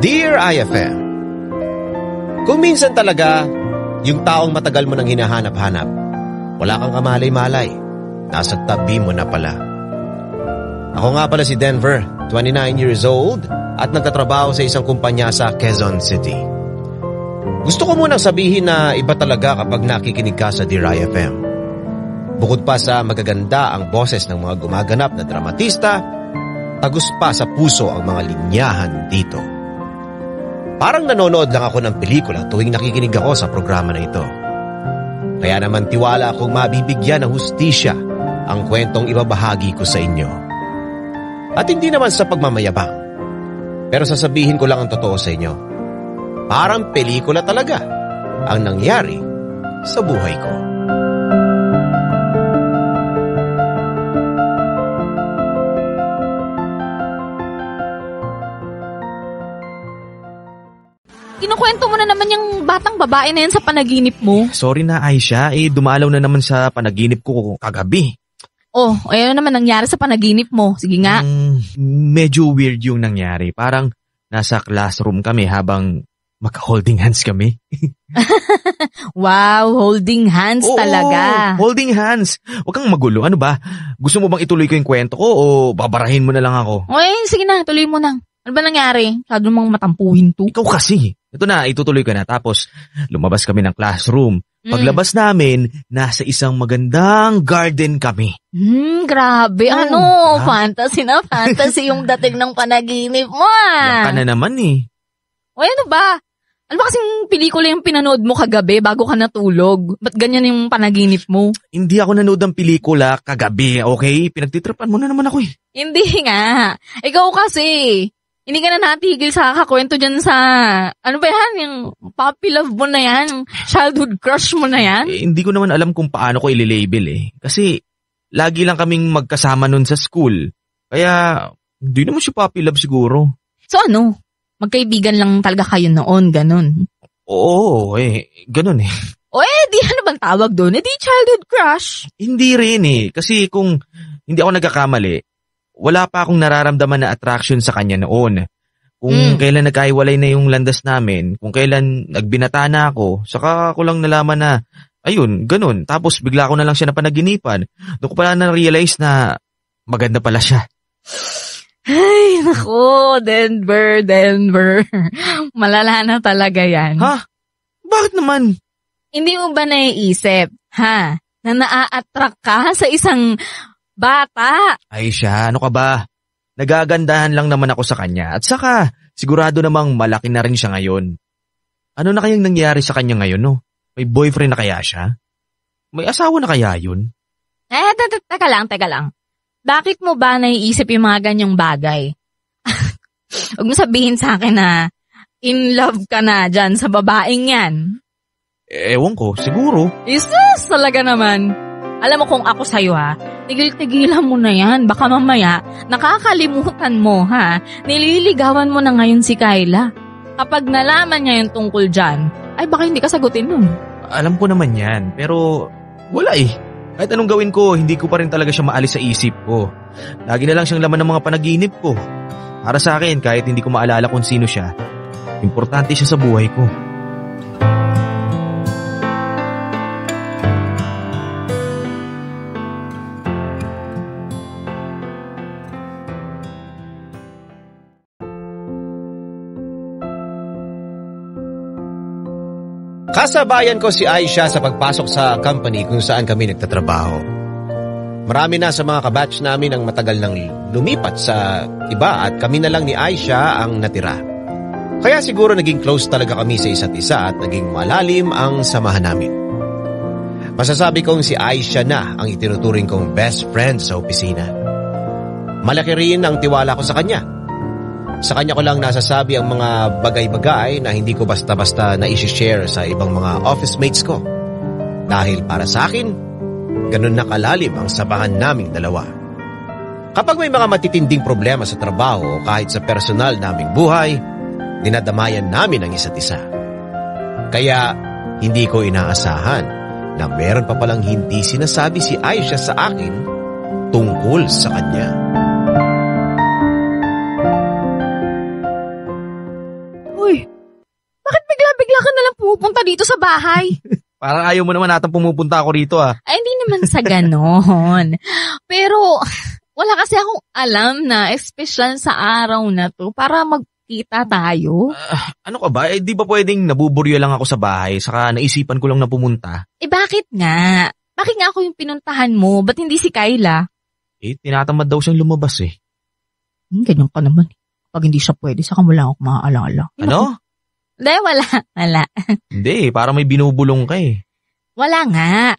Dear IFM, kung minsan talaga yung taong matagal mo nang hinahanap-hanap, wala kang kamalay-malay, nasa tabi mo na pala. Ako nga pala si Denver, 29 years old at nagtatrabaho sa isang kumpanya sa Quezon City. Gusto ko munang sabihin na iba talaga kapag nakikinig ka sa Dear IFM. Bukod pa sa magaganda ang boses ng mga gumaganap na dramatista, tagus pa sa puso ang mga linyahan dito. Parang nanonood lang ako ng pelikula tuwing nakikinig ako sa programa na ito. Kaya naman tiwala akong mabibigyan ng hustisya ang kwentong ibabahagi ko sa inyo. At hindi naman sa pagmamayabang, pero sasabihin ko lang ang totoo sa inyo. Parang pelikula talaga ang nangyari sa buhay ko. Kinukwento mo na naman yung batang babae na yan sa panaginip mo. Sorry na, Aisha. Dumalaw na naman sa panaginip ko kagabi. Oh, ayun naman nangyari sa panaginip mo. Sige nga. Medyo weird yung nangyari. Parang nasa classroom kami habang maka-holding hands kami. Wow, holding hands talaga. Holding hands. Huwag kang magulo. Ano ba? Gusto mo bang ituloy ko yung kwento ko o babarahin mo na lang ako? Okay, sige na. Tuloy mo na. Ano ba nangyari? Masyado namang matampuhin to. Ikaw kasi. Ito na, itutuloy ko na. Tapos, lumabas kami ng classroom. Paglabas namin, nasa isang magandang garden kami. Grabe. Fantasy na fantasy yung dating ng panaginip mo Yan ka na naman eh. O ano ba? Ano ba kasing pelikula yung pinanood mo kagabi bago ka natulog? Ba't ganyan yung panaginip mo? Hindi ako nanood ng pelikula kagabi, okay? Pinagtitripan mo na naman ako eh. Hindi nga. Ikaw kasi. Hindi ka na natigil sa kakwento dyan sa, ano ba yan, yung puppy love mo na yan, yung childhood crush mo na yan. Hindi ko naman alam kung paano ko ililabel eh. Kasi, lagi lang kaming magkasama nun sa school. Kaya, hindi naman siya puppy love siguro. So ano? Magkaibigan lang talaga kayo noon, ganun? Oo, ganun eh. O di ano bang tawag doon? Di childhood crush. Hindi rin eh. Kasi kung hindi ako nagkakamali, wala pa akong nararamdaman na attraction sa kanya noon. Kung kailan nagkahiwalay na yung landas namin, kung kailan nagbinata na ako, saka ko lang nalaman na, ayun, ganun. Tapos bigla ko na lang siya napanaginipan. Doon ko pala na-realize na maganda pala siya. Ay, naku, Denver. Malala na talaga yan. Ha? Bakit naman? Hindi mo ba naiisip, na naa-attract ka sa isang bata? Aisha, ano ka ba? Nagagandahan lang naman ako sa kanya. At saka, sigurado namang malaki na rin siya ngayon. Ano na kayang nangyari sa kanya ngayon, no? May boyfriend na kaya siya? May asawa na kaya yun? Teka lang. Bakit mo ba naiisip yung mga ganyang bagay? Huwag mo sabihin sa akin na in love ka na dyan sa babaeng yan. Ewan ko, siguro. Isus, talaga naman. Alam mo kung ako sa'yo tigil-tigilan mo na yan. Baka mamaya, nakakalimutan mo nililigawan mo na ngayon si Kyla. Kapag nalaman niya yung tungkol dyan, ay baka hindi ka sagutin nun. Alam ko naman yan, pero wala eh. Kahit anong gawin ko, hindi ko pa rin talaga siya maalis sa isip ko. Lagi na lang siyang laman ng mga panaginip ko. Para sa akin, kahit hindi ko maalala kung sino siya, importante siya sa buhay ko. Kasabayan ko si Aisha sa pagpasok sa company kung saan kami nagtatrabaho. Marami na sa mga kabatch namin ang matagal nang lumipat sa iba at kami na lang ni Aisha ang natira. Kaya siguro naging close talaga kami sa isa't isa at naging malalim ang samahan namin. Masasabi kong si Aisha na ang itinuturing kong best friend sa opisina. Malaki rin ang tiwala ko sa kanya. Sa kanya ko lang nasasabi ang mga bagay-bagay na hindi ko basta-basta na i-share sa ibang mga office mates ko. Dahil para sa akin, ganun na kalalim ang sabahan naming dalawa. Kapag may mga matitinding problema sa trabaho o kahit sa personal naming buhay, dinadamayan namin ang isa't isa. Kaya hindi ko inaasahan na meron pa palang hindi sinasabi si Aisha sa akin tungkol sa kanya. dito sa bahay. Parang ayaw mo naman natang pumupunta ako rito ah. Ay, hindi naman sa ganon. Pero, wala kasi akong alam na espesyal sa araw na to para magkita tayo. Ano ka ba? Di ba pwedeng nabuburyo lang ako sa bahay saka naisipan ko lang na pumunta? Bakit nga? Bakit nga ako yung pinuntahan mo? Ba't hindi si Kyla? Tinatamad daw siyang lumabas eh. Ganyan ka naman. Pag hindi siya pwede, saka mo lang ako maaalala. Ano? Hindi, wala. Hindi, parang may binubulong ka eh. Wala nga.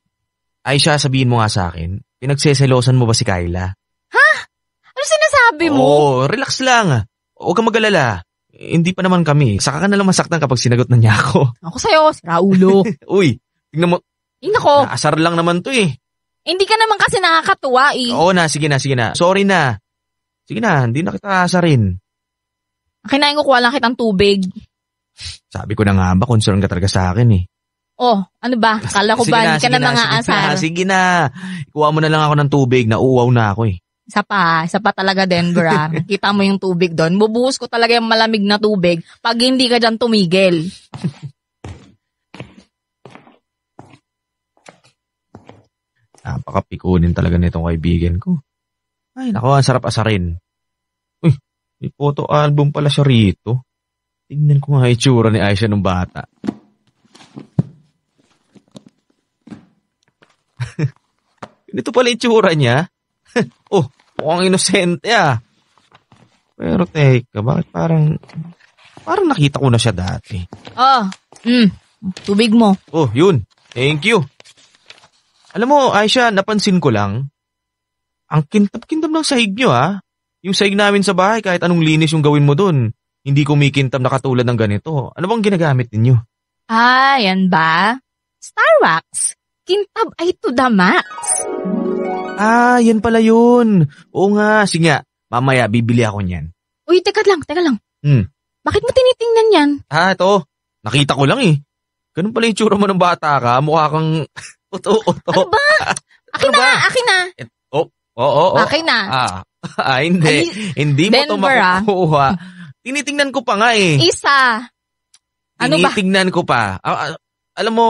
Aisha, sabihin mo nga sa akin, pinagseselosan mo ba si Kyla? Ha? Ano sinasabi mo? Relax lang. Huwag kang mag-alala. Hindi pa naman kami. Saka ka nalang masaktan kapag sinagot na niya ako. Ako sa'yo, si Raulo. Uy, tingnan mo. Nako. Naasar lang naman to eh. Hindi ka naman kasi nakakatuwa eh. Oo na, sige na. Sorry na. Sige na, hindi na kita asarin. Kinain ko kuha lang kitang tubig. Sabi ko na nga ba, concern ka talaga sa akin eh. Oh, ano ba? Kala ko ba hindi ka na mga asar? Sige na. Ikuha mo na lang ako ng tubig, nauuwaw na ako eh. Isa pa talaga Denver ah. Kita mo yung tubig doon. Bubuhos ko talaga yung malamig na tubig pag hindi ka dyan tumigil. Napakapikunin talaga nitong kaibigan ko. Ay, naku, ang sarap asarin. Uy, may photo album pala siya rito. Tingnan ko nga itsura ni Aisha nung bata. Ganito pala itsura niya. Mukhang inosente ah. Pero teka, bakit parang nakita ko na siya dati. Tubig mo. Oh, yun. Thank you. Alam mo, Aisha, napansin ko lang, ang kintab-kintab ng sahig nyo ah. Yung sahig namin sa bahay, kahit anong linis yung gawin mo dun, hindi kumikintab na katulad ng ganito. Ano bang ginagamit ninyo? Yan ba? Star Wax. Kintab ay to the max. Yan pala yun. Oo nga, sige nga. Mamaya, bibili ako niyan. Uy, teka lang. Bakit mo tinitingnan yan? Ito. Nakita ko lang eh. Ganun pala yung tsura mo ng bata ka. Mukha kang uto-uto. Ano ba? Akin na. Oo. Akin na. Hindi. Hindi mo ito makukuha. Tinitingnan ko pa nga eh. Isa. Ano ba? Tinitingnan ko pa. Alam mo,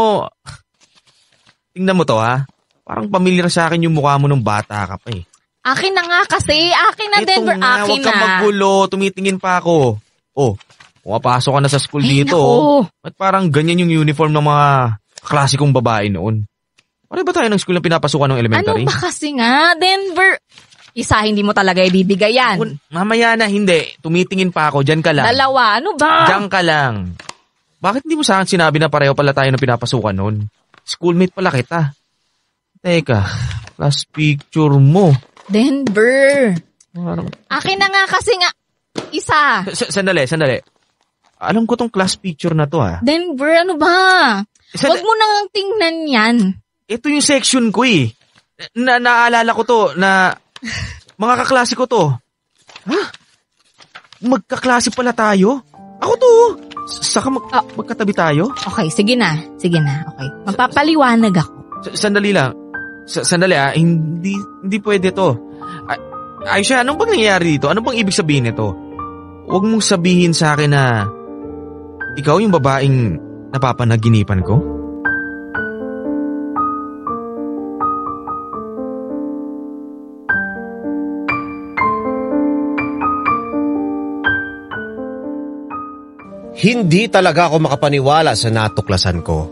tingnan mo to ha. Parang pamilyar sa akin yung mukha mo nung bata ka pa eh. Akin na nga kasi. Akin na, Denver. Akin na. Huwag kang maggulo. Tumitingin pa ako. Pumapasok ka na sa school dito. At parang ganyan yung uniform ng mga klasikong babae noon. Ano ba tayo ng school na pinapasukan ng elementary? Ano ba kasi nga, Denver? Isa, hindi mo talaga ibibigay yan. Mamaya na, hindi. Tumitingin pa ako. Diyan ka lang. Dalawa, ano ba? Diyan ka lang. Bakit hindi mo sa akin sinabi na pareho pala tayo na pinapasukan noon? Schoolmate pala kita. Teka, last picture mo. Denver. Akin na nga kasi nga. Isa. Sandali. Alam ko tong class picture na to ha. Denver, ano ba? Huwag mo nang tingnan yan. Ito yung section ko eh. Naalala ko to na mga kaklase ko to. Ha? Magkaklase pala tayo? Ako to. Saka magkatabi tayo? Okay, sige na. Okay. Magpapaliwanag ako. Sandali lang. Sandali Hindi pwede to. Aisha, anong bang nangyayari dito? Ano bang ibig sabihin nito? Huwag mong sabihin sa akin na ikaw yung babaeng napapanaginipan ko? Hindi talaga ako makapaniwala sa natuklasan ko.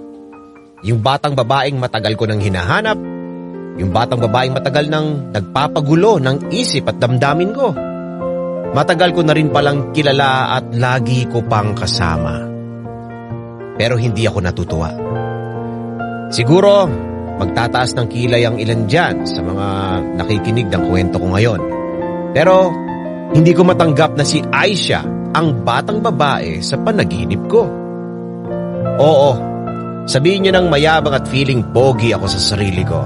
Yung batang babaeng matagal ko nang hinahanap, yung batang babaeng matagal nang nagpapagulo ng isip at damdamin ko. Matagal ko na rin palang kilala at lagi ko pang kasama. Pero hindi ako natutuwa. Siguro, magtataas ng kilay ang ilan dyan sa mga nakikinig ng kwento ko ngayon. Pero, hindi ko matanggap na si Aisha ang batang babae sa panaginip ko. Oo, sabihin niyo ng mayabang at feeling pogi ako sa sarili ko.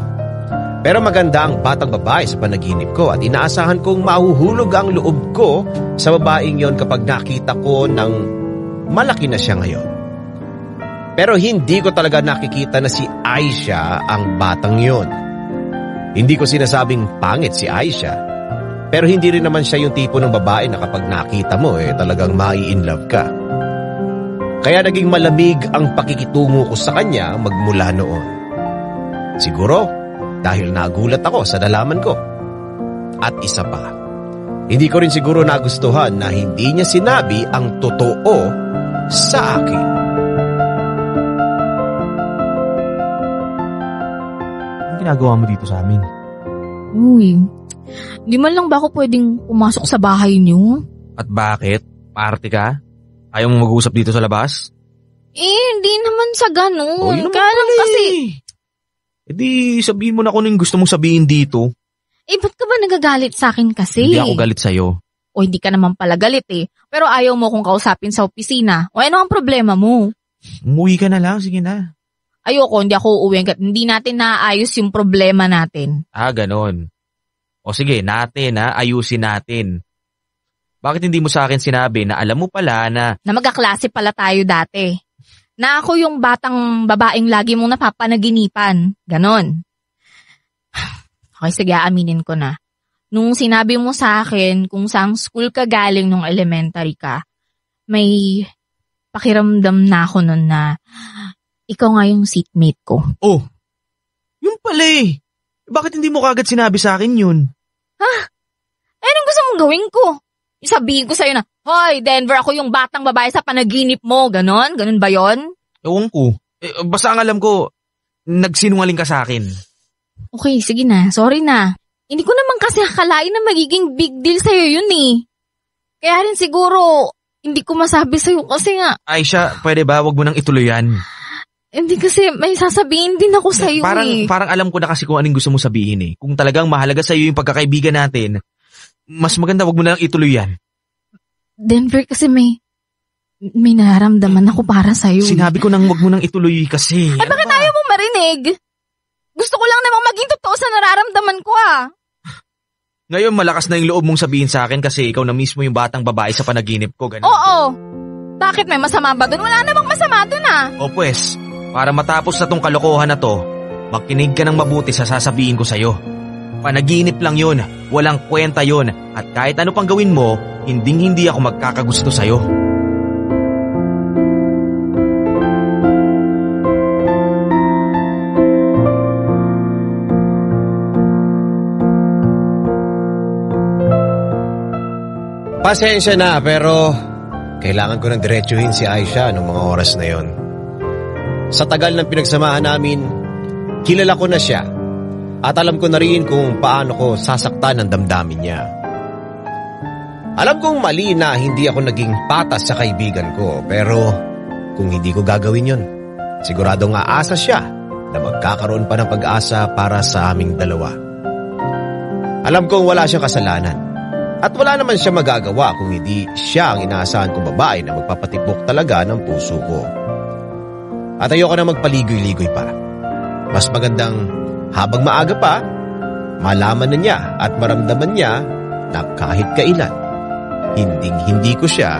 Pero maganda ang batang babae sa panaginip ko at inaasahan kong mahuhulog ang loob ko sa babaeng yon kapag nakita ko ng malaki na siya ngayon. Pero hindi ko talaga nakikita na si Aisha ang batang yon. Hindi ko sinasabing pangit si Aisha. Pero hindi rin naman siya yung tipo ng babae na kapag nakita mo talagang mai-in love ka. Kaya naging malamig ang pakikitungo ko sa kanya magmula noon. Siguro dahil nagulat ako sa nalaman ko. At isa pa, hindi ko rin siguro nagustuhan na hindi niya sinabi ang totoo sa akin. Anong ginagawa mo dito sa amin? Uy, di man lang ba ako pwedeng pumasok sa bahay niyo? At bakit? Party ka? Ayaw mong mag-usap dito sa labas? Hindi naman sa ganun. Yun naman Kaya lang pala kasi, Eh di, sabihin mo na kung anong gusto mong sabihin dito. ba't ka ba nagagalit sa akin kasi? Hindi ako galit sa'yo. O hindi ka naman pala galit eh. Pero ayaw mo kong kausapin sa opisina. O ano ang problema mo? Umuwi ka na lang, sige na. Ayoko, hindi ako uuwi. Hindi natin naayos yung problema natin. Ganon. O sige, ayusin natin. Bakit hindi mo sa akin sinabi na alam mo pala na Na magkaklase pala tayo dati. Na ako yung batang babaeng lagi mong napapanaginipan. Ganon. Okay, sige, aminin ko na. Nung sinabi mo sa akin kung saang school ka galing nung elementary ka, may pakiramdam na ako nun na ikaw nga yung seatmate ko. Oh, yun pala eh. Bakit hindi mo kagad sinabi sa akin yun? Anong gusto mong gawin ko? Sabihin ko sa'yo na, Hoy, Denver, ako yung batang babae sa panaginip mo. Ganon? Ganon ba yon? Ewan ko. Basta ang alam ko, nagsinungaling ka sa akin. Okay, sige na. Sorry na. Hindi ko naman kasi akalain na magiging big deal sa'yo yun eh. Kaya rin siguro, hindi ko masabi sa'yo kasi nga, Aisha, pwede ba? Wag mo nang ituloy yan. hindi kasi may sasabihin din ako sa'yo eh. Parang alam ko na kasi kung anong gusto mo sabihin eh. Kung talagang mahalaga sa'yo yung pagkakaibigan natin, mas maganda wag mo na lang ituloy yan. Denver, kasi may nararamdaman ako para sa'yo. Sinabi ko nang wag mo nang ituloy kasi. Ay, bakit ayaw mo marinig? Gusto ko lang namang maging totoo sa nararamdaman ko ah. Ngayon malakas na yung loob mong sabihin sa akin kasi ikaw na mismo yung batang babae sa panaginip ko. Ganun. Oo. Bakit may masama ba dun? Wala namang masama dun ah. O pues, para matapos na tong kalokohan na to, makinig ka ng mabuti sa sasabihin ko sa'yo. Panaginip lang yun, walang kwenta yun, at kahit ano pang gawin mo, hindi ako magkakagusto sa'yo. Pasensya na pero kailangan ko nang diretsuhin si Aisha noong mga oras na yon. Sa tagal ng pinagsamahan namin, kilala ko na siya at alam ko na rin kung paano ko sasaktan ang damdamin niya. Alam kong mali na hindi ako naging patas sa kaibigan ko pero kung hindi ko gagawin yon, siguradong aasa siya na magkakaroon pa ng pag-asa para sa aming dalawa. Alam kong wala siyang kasalanan. At wala naman siya magagawa kung hindi siya ang inaasahan kong babae na magpapatibok talaga ng puso ko. At ayoko na magpaligoy-ligoy pa. Mas magandang habang maaga pa, malaman na niya at maramdaman niya na kahit kailan, hindi ko siya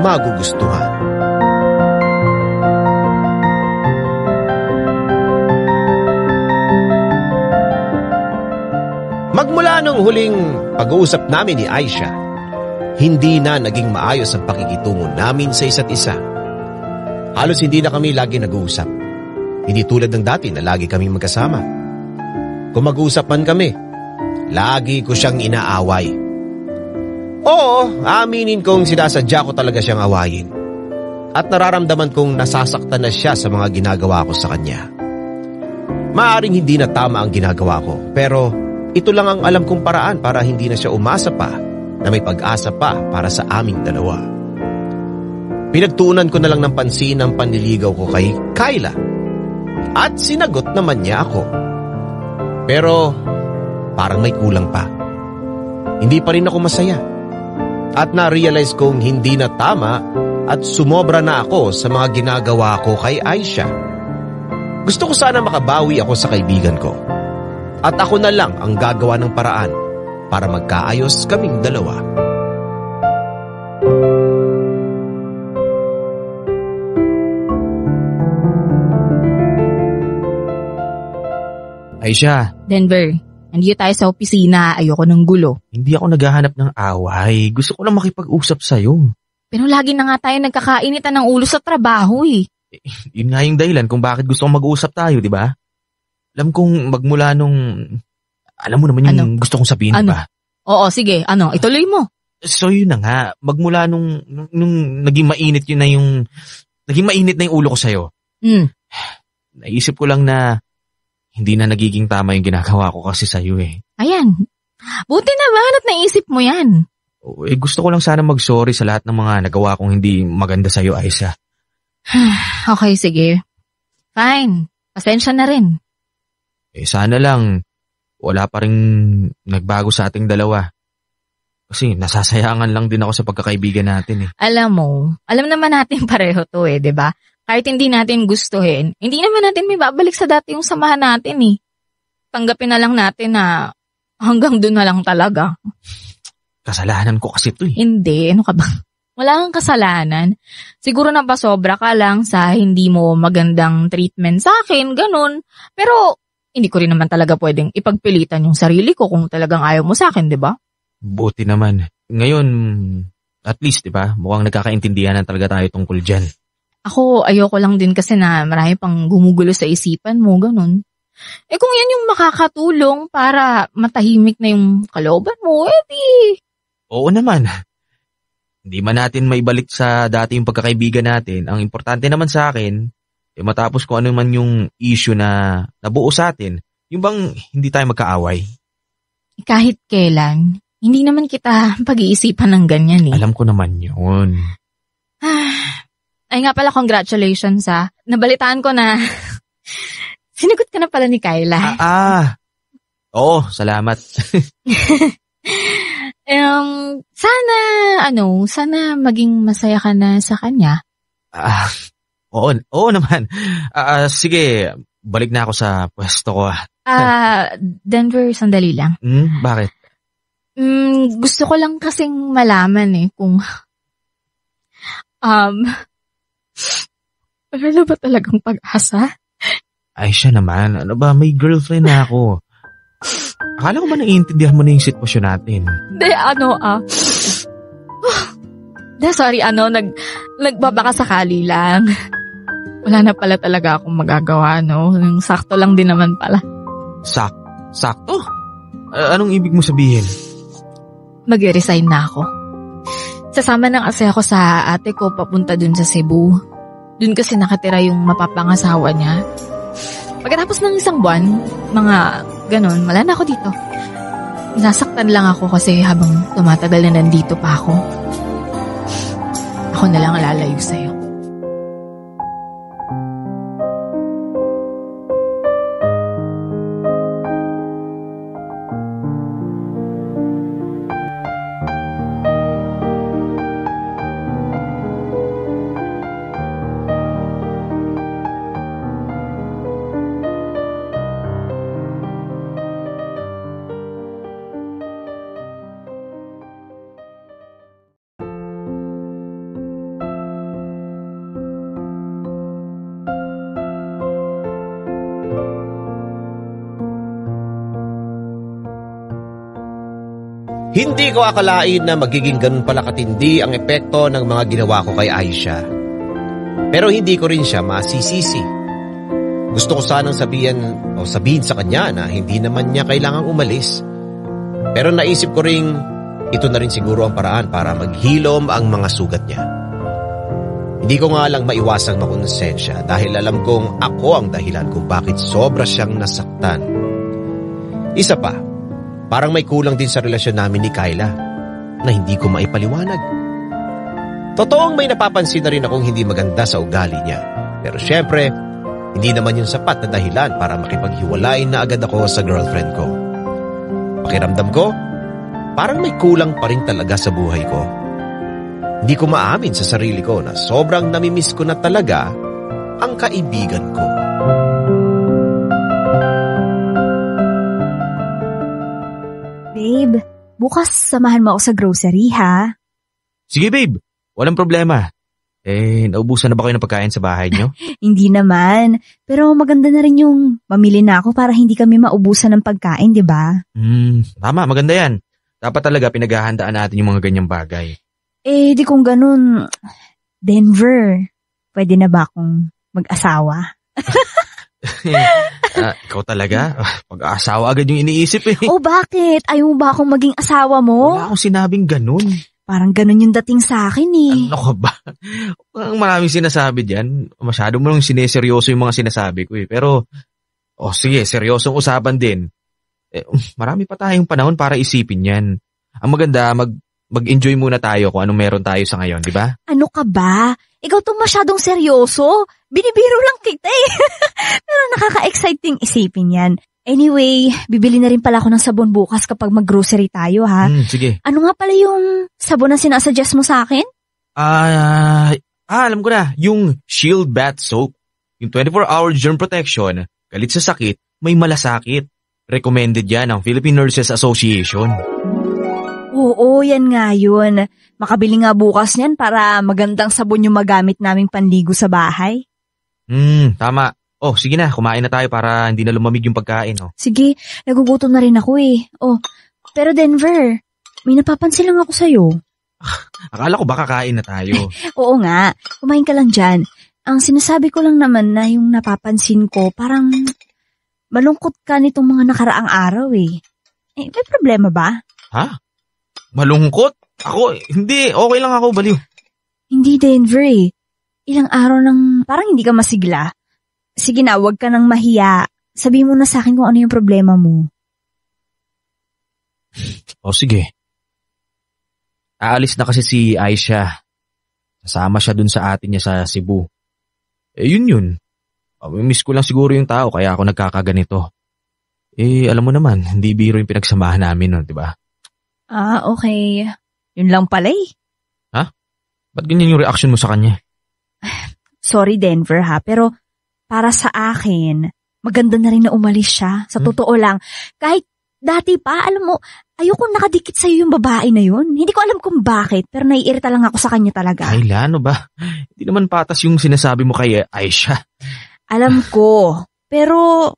magugustuhan. Magmula nung huling pag-uusap namin ni Aisha, hindi na naging maayos ang pakikitungo namin sa isa't isa. Halos hindi na kami lagi nag-uusap. Hindi tulad ng dati na lagi kaming magkasama. Kung mag-uusap man kami, lagi ko siyang inaaway. Oo, aminin kong sinasadya ko talaga siyang awayin. At nararamdaman kong nasasaktan na siya sa mga ginagawa ko sa kanya. Maaring hindi na tama ang ginagawa ko, pero ito lang ang alam kong paraan para hindi na siya umasa pa na may pag-asa pa para sa aming dalawa. Pinagtuunan ko na lang ng pansin ang panliligaw ko kay Kyla at sinagot naman niya ako. Pero parang may kulang pa. Hindi pa rin ako masaya at na-realize kong hindi na tama at sumobra na ako sa mga ginagawa ko kay Aisha. Gusto ko sana makabawi ako sa kaibigan ko. At ako na lang ang gagawa ng paraan para magkaayos kaming dalawa. Aisha, Denver, nandito tayo sa opisina. Ayoko ng gulo. hindi ako naghahanap ng away. Gusto ko lang makipag-usap sa'yo. Pero lagi na nga tayo nagkakainitan ng ulo sa trabaho eh. Yun nga yung dahilan kung bakit gusto kong mag-uusap tayo, di ba? Alam kong magmula nung... Alam mo naman yung gusto kong sabihin, Ano? ba? Oo, sige. Ituloy mo. So yun na nga, magmula nung naging mainit yun na yung... Naging mainit na yung ulo ko sa'yo. Naisip ko lang na hindi na nagiging tama yung ginagawa ko kasi sa'yo eh. Ayan. Buti naman at naisip mo yan. Gusto ko lang sana mag-sorry sa lahat ng mga nagawa kong hindi maganda sa'yo, Aisha. Okay, sige. Fine. Pasensya na rin. Sana lang wala pa rin nagbago sa ating dalawa. Kasi nasasayangan lang din ako sa pagkakaibigan natin eh. Alam naman natin pareho to eh, 'di ba? Kahit hindi natin gustuhin, hindi naman natin may babalik sa dati yung samahan natin eh. Tanggapin na lang natin na hanggang doon na lang talaga. Kasalanan ko kasi to eh. Hindi, ano ka ba? Wala kang kasalanan. Siguro napasobra ka lang sa hindi mo magandang treatment sa akin, ganun. Pero hindi ko rin naman talaga pwedeng ipagpilitan yung sarili ko kung talagang ayaw mo sa akin, di ba? Buti naman. Ngayon, at least, di ba? Mukhang nagkakaintindihan na talaga tayo tungkol dyan. Ako, ayoko lang din kasi na marami pang gumugulo sa isipan mo, ganun. Kung yan yung makakatulong para matahimik na yung kalooban mo, di... Oo naman. Hindi man natin maibalik sa dati yung pagkakaibigan natin. Ang importante naman sa akin, matapos kung ano man yung issue na nabuo sa atin, yung bang hindi tayo magkaaway. Kahit kailan, hindi naman kita pag-iisipan ng ganyan eh. Alam ko naman yun. Ay nga pala, congratulations ha. Nabalitaan ko na sinagot ka na pala ni Kyla. Oo, salamat. Sana maging masaya ka na sa kanya. Oo naman. Sige, balik na ako sa pwesto ko. Denver, sandali lang. Bakit? Gusto ko lang kasing malaman kung wala na ba talagang pag-asa? Ay siya naman, ano ba, may girlfriend na ako. Akala ko ba naiintindihan mo na yung sitwasyon natin? Sorry, nagbabaka sakali lang. Wala na pala talaga akong magagawa, Yung sakto lang din naman pala. Sakto? Anong ibig mo sabihin? Mag-resign na ako. Sasama ng ase ako sa ate ko papunta dun sa Cebu. Dun kasi nakatira yung mapapangasawa niya. Pagkatapos ng isang buwan, mga ganon, wala na ako dito. Nasaktan lang ako kasi habang tumatagal na nandito pa ako. Ako na lang lalayo sa'yo. Hindi ko akalain na magiging ganun pala katindi ang epekto ng mga ginawa ko kay Aisha. Pero hindi ko rin siya masisisi. Gusto ko sanang sabihin sa kanya na hindi naman niya kailangang umalis. Pero naisip ko ring ito na rin siguro ang paraan para maghilom ang mga sugat niya. Hindi ko nga lang maiwasang makonsensya dahil alam kong ako ang dahilan kung bakit sobra siyang nasaktan. Isa pa, parang may kulang din sa relasyon namin ni Kyla na hindi ko maipaliwanag. Totoong may napapansin na rin akong hindi maganda sa ugali niya. Pero syempre, hindi naman yun sapat na dahilan para makipaghiwalay na agad ako sa girlfriend ko. Pakiramdam ko, parang may kulang pa rin talaga sa buhay ko. Hindi ko maamin sa sarili ko na sobrang namimiss ko na talaga ang kaibigan ko. Babe, bukas samahan mo ako sa grocery, ha? Sige, babe. Walang problema. Naubusan na ba kayo ng pagkain sa bahay niyo? Hindi naman. Pero maganda na rin yung mamili na ako para hindi kami maubusan ng pagkain, di ba? Tama. Maganda yan. Dapat talaga pinaghahandaan natin yung mga ganyang bagay. Di kung ganun, Denver, pwede na ba akong mag-asawa? Ikaw talaga? Pag-aasawa agad yung iniisip eh. O bakit? Ayaw mo ba akong maging asawa mo? Wala akong sinabing ganun. Parang ganun yung dating sa akin eh. Ano ka ba? Ang maraming sinasabi dyan. Masyado mo nang sineseryoso yung mga sinasabi ko eh. Pero, sige, seryosong usapan din. Marami pa tayong panahon para isipin yan. Ang maganda, mag-enjoy muna tayo kung anong meron tayo sa ngayon, di ba? Ano ka ba? Ikaw tong masyadong seryoso. Binibiro lang kita eh. Pero nakaka-exciting isipin yan. Anyway, bibili na rin pala ako ng sabon bukas kapag mag-grocery tayo ha. Sige. Ano nga pala yung sabon na sinasuggest mo sa akin? Alam ko na. Yung Shield Bath Soap. Yung 24-hour germ protection, galit sa sakit, may malasakit. Recommended yan ng Philippine Nurses Association. Oo, yan nga yun. Makabili nga bukas niyan para magandang sabon yung magamit naming panligo sa bahay. Tama. Sige na, kumain na tayo para hindi na lumamig yung pagkain. Sige, nagugutom na rin ako eh. Pero Denver, may napapansin lang ako sa'yo. Akala ko ba kakain na tayo? Oo nga, kumain ka lang dyan. Ang sinasabi ko lang naman na yung napapansin ko, parang malungkot ka nitong mga nakaraang araw eh. May problema ba? Ha? Malungkot? Ako, hindi. Okay lang ako, baliw. Hindi, Denver eh. Ilang araw nang parang hindi ka masigla. Sige na, huwag ka nang mahiya. Sabihin mo na sa akin kung ano yung problema mo. Sige. Aalis na kasi si Aisha. Sasama siya dun sa atin niya sa Cebu. Yun. Miss ko lang siguro yung tao kaya ako nagkakaganito. Alam mo naman, hindi biro yung pinagsamahan namin nun, di ba? Okay. Yun lang pala eh. Ha? Ba't ganyan yung reaction mo sa kanya? Sorry Denver ha, pero para sa akin, maganda na rin na umalis siya. Sa totoo lang, kahit dati pa, alam mo, ayoko nakadikit sa'yo yung babae na yun. Hindi ko alam kung bakit, pero naiirita lang ako sa kanya talaga. Kayla, ano ba? Hindi naman patas yung sinasabi mo kay Aisha. Alam ko, pero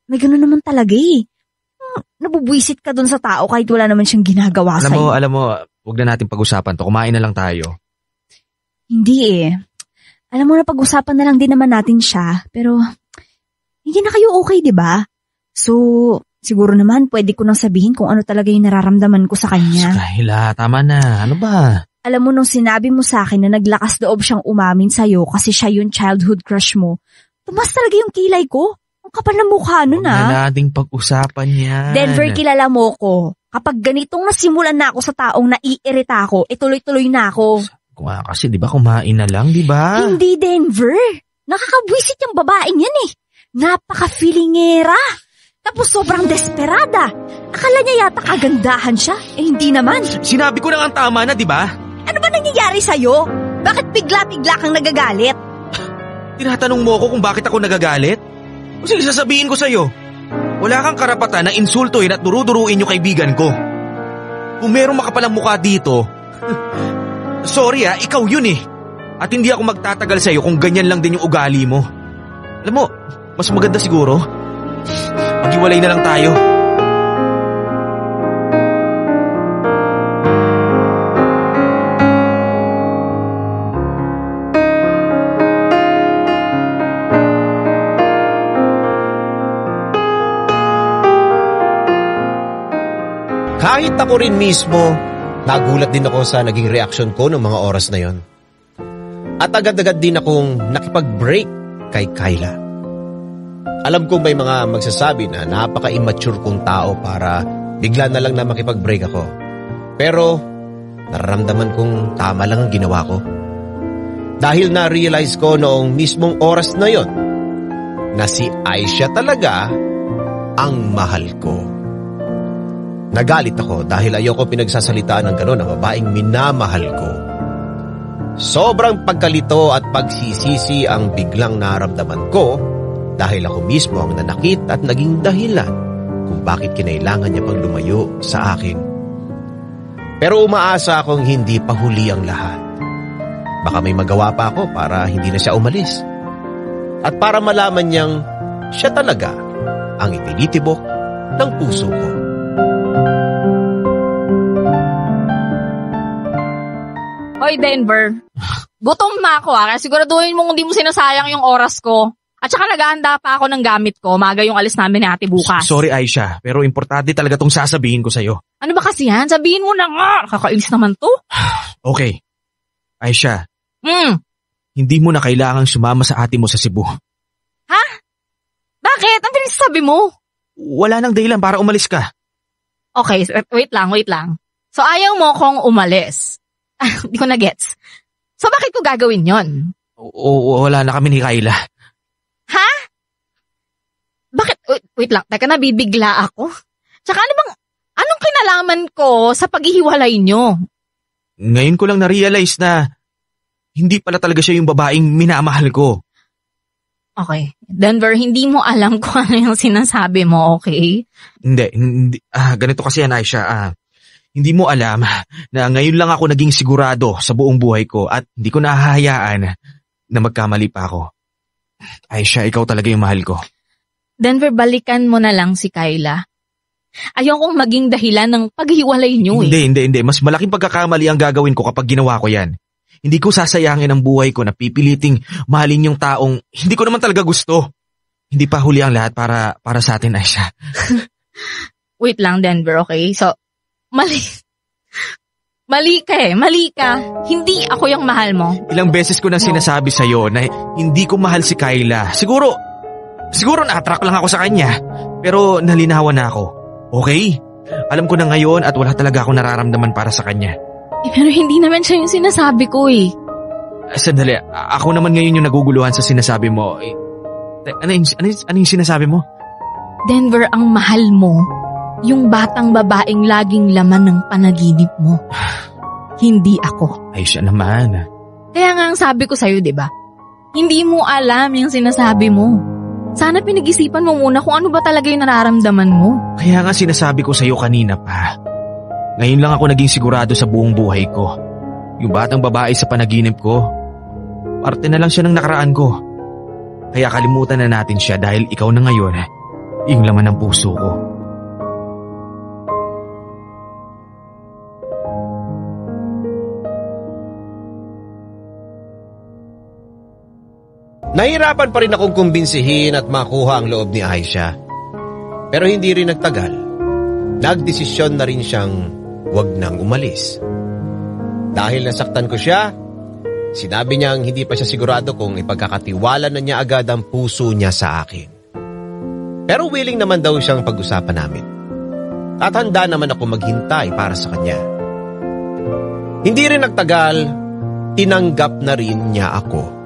may gano'n naman talaga eh. Nabubwisit ka dun sa tao kahit wala naman siyang ginagawa sa'yo. Alam mo, huwag na natin pag-usapan to. Kumain na lang tayo. Hindi eh. Alam mo na pag-usapan na lang din naman natin siya, pero hindi na kayo okay, di ba? So, siguro naman pwede ko nang sabihin kung ano talaga yung nararamdaman ko sa kanya. Kayla, tama na. Ano ba? Alam mo nung sinabi mo sa akin na naglakas loob siyang umamin sa'yo kasi siya yung childhood crush mo, tumas talaga yung kilay ko. Ang kapal na mukha nun Huwag na nating pag-usapan yan. Denver, kilala mo ko. Kapag ganitong nasimulan na ako sa taong naiirita ako, tuloy-tuloy na ako. Kasi di ba kumain na lang, di ba? Hindi, Denver. Nakakabwisit yung babaeng yan eh. Napaka-feelingera. Tapos sobrang desperada. Akala niya yata kagandahan siya. Hindi naman. Sinabi ko na ang tama na, di ba? Ano ba nangyayari sa'yo? Bakit bigla-bigla kang nagagalit? Tinatanong mo ako kung bakit ako nagagalit? O sige, sasabihin ko sa'yo. Wala kang karapatan na insultuin at duruduruin yung kaibigan ko. Kung merong makapalang mukha dito, sorry ikaw yun eh. At hindi ako magtatagal sa'yo kung ganyan lang din yung ugali mo. Alam mo, mas maganda siguro, maghiwalay na lang tayo. Kahit ako rin mismo, nagulat din ako sa naging reaksyon ko ng mga oras na yon. At agad-agad din akong nakipag-break kay Kayla. Alam kong may mga magsasabi na napaka-immature kong tao para bigla na lang na makipag-break ako. Pero nararamdaman kong tama lang ang ginawa ko. Dahil na-realize ko noong mismong oras na yon na si Aisha talaga ang mahal ko. Nagalit ako dahil ayoko pinagsasalitaan ng gano'n ang babaeng minamahal ko. Sobrang pagkalito at pagsisisi ang biglang naramdaman ko dahil ako mismo ang nanakit at naging dahilan kung bakit kinailangan niya pang lumayo sa akin. Pero umaasa akong hindi pa huli ang lahat. Baka may magawa pa ako para hindi na siya umalis. At para malaman niyang siya talaga ang itinitibok ng puso ko. Hoy, Denver. Gutom na ako kaya siguraduhin mo hindi mo sinasayang yung oras ko. At saka naghahanda pa ako ng gamit ko, maga yung alis namin ni ate bukas. Sorry, Aisha, pero importante talaga tong sasabihin ko sa'yo. Ano ba kasi yan? Sabihin mo na nga. Nakakainis naman to. Okay. Aisha, Hmm. hindi mo na kailangang sumama sa ate mo sa Cebu. Ha? Bakit? Ang bilis sabi mo. Wala nang dahilan para umalis ka. Okay, wait lang. So ayaw mo kong umalis. Hindi ko na-gets. So bakit ko gagawin yon? Wala na kami ni Kayla. Ha? Bakit? Wait lang, teka nabibigla ako. Tsaka anong kinalaman ko sa paghihiwalay nyo? Ngayon ko lang na-realize na hindi pala talaga siya yung babaeng minamahal ko. Okay, Denver, hindi mo alam kung ano yung sinasabi mo, okay? Hindi. Ganito kasi yan, Aisha. Hindi mo alam na ngayon lang ako naging sigurado sa buong buhay ko at hindi ko nahahayaan na magkamali pa ako. Aisha, ikaw talaga yung mahal ko. Denver, balikan mo na lang si Kayla. Ayokong maging dahilan ng paghiwalay nyo eh. Hindi. Mas malaking pagkakamali ang gagawin ko kapag ginawa ko yan. Hindi ko sasayangin ang buhay ko na pipiliting mahalin yung taong hindi ko naman talaga gusto. Hindi pa huli ang lahat para sa atin, Aisha. Wait lang, Denver, okay? So, Mali ka. Hindi ako yung mahal mo. Ilang beses ko nang sinasabi sa'yo na hindi ko mahal si Kayla. Siguro na-attract lang ako sa kanya. Pero nalinawan na ako. Okay? Alam ko na ngayon at wala talaga akong nararamdaman para sa kanya. Pero hindi naman siya yung sinasabi ko eh. Sandali, ako naman ngayon yung naguguluhan sa sinasabi mo. Ano yung sinasabi mo? Denver, ang mahal mo, yung batang babaeng laging laman ng panaginip mo. Hindi ako. Ay, siya naman. Kaya nga ang sabi ko sa'yo, diba? Hindi mo alam yung sinasabi mo. Sana pinag-isipan mo muna kung ano ba talaga yung nararamdaman mo. Kaya nga sinasabi ko sa'yo kanina pa. Ngayon lang ako naging sigurado sa buong buhay ko. Yung batang babae sa panaginip ko, parte na lang siya ng nakaraan ko. Kaya kalimutan na natin siya dahil ikaw na ngayon, yung laman ng puso ko. Nahirapan pa rin akong kumbinsihin at makuha ang loob ni Aisha. Pero hindi rin nagtagal. Nagdesisyon na rin siyang wag nang umalis. Dahil nasaktan ko siya, sinabi niyang hindi pa siya sigurado kung ipagkakatiwala na niya agad ang puso niya sa akin. Pero willing naman daw siyang pag-usapan namin. At handa naman ako maghintay para sa kanya. Hindi rin nagtagal, tinanggap na rin niya ako.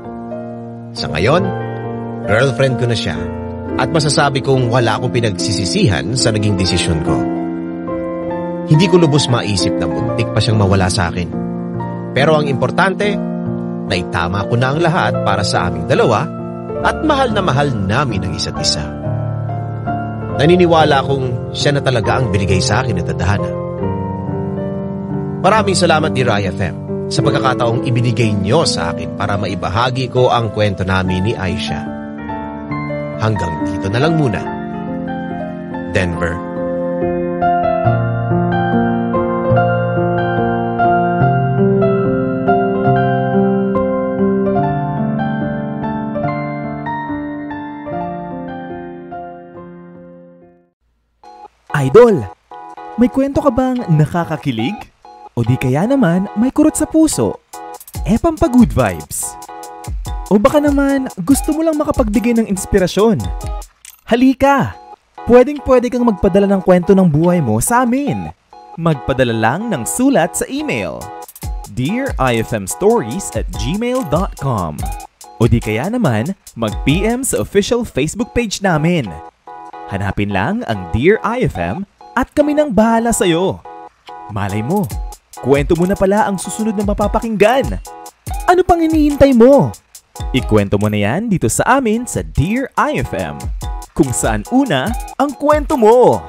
Sa ngayon, girlfriend ko na siya at masasabi kong wala akong pinagsisisihan sa naging desisyon ko. Hindi ko lubos maisip na muntik pa siyang mawala sa akin. Pero ang importante, naitama ko na ang lahat para sa aming dalawa at mahal na mahal namin ang isa't isa. Naniniwala akong siya na talaga ang binigay sa akin at tadhana. Maraming salamat Dear IFM sa pagkakataong ibinigay niyo sa akin para maibahagi ko ang kwento namin ni Aisha. Hanggang dito na lang muna. Denver. Idol, may kwento ka bang nakakakilig? O di kaya naman may kurot sa puso? Pampa-good vibes. O baka naman gusto mo lang makapagbigay ng inspirasyon? Halika! Pwedeng-pwede kang magpadala ng kwento ng buhay mo sa amin. Magpadala lang ng sulat sa email dearifmstories@gmail.com o di kaya naman mag-PM sa official Facebook page namin. Hanapin lang ang Dear IFM at kami nang bahala sa'yo. Malay mo, kwento mo na pala ang susunod na mapapakinggan. Ano pang hinihintay mo? Ikwento mo na yan dito sa amin sa Dear IFM, kung saan una ang kwento mo.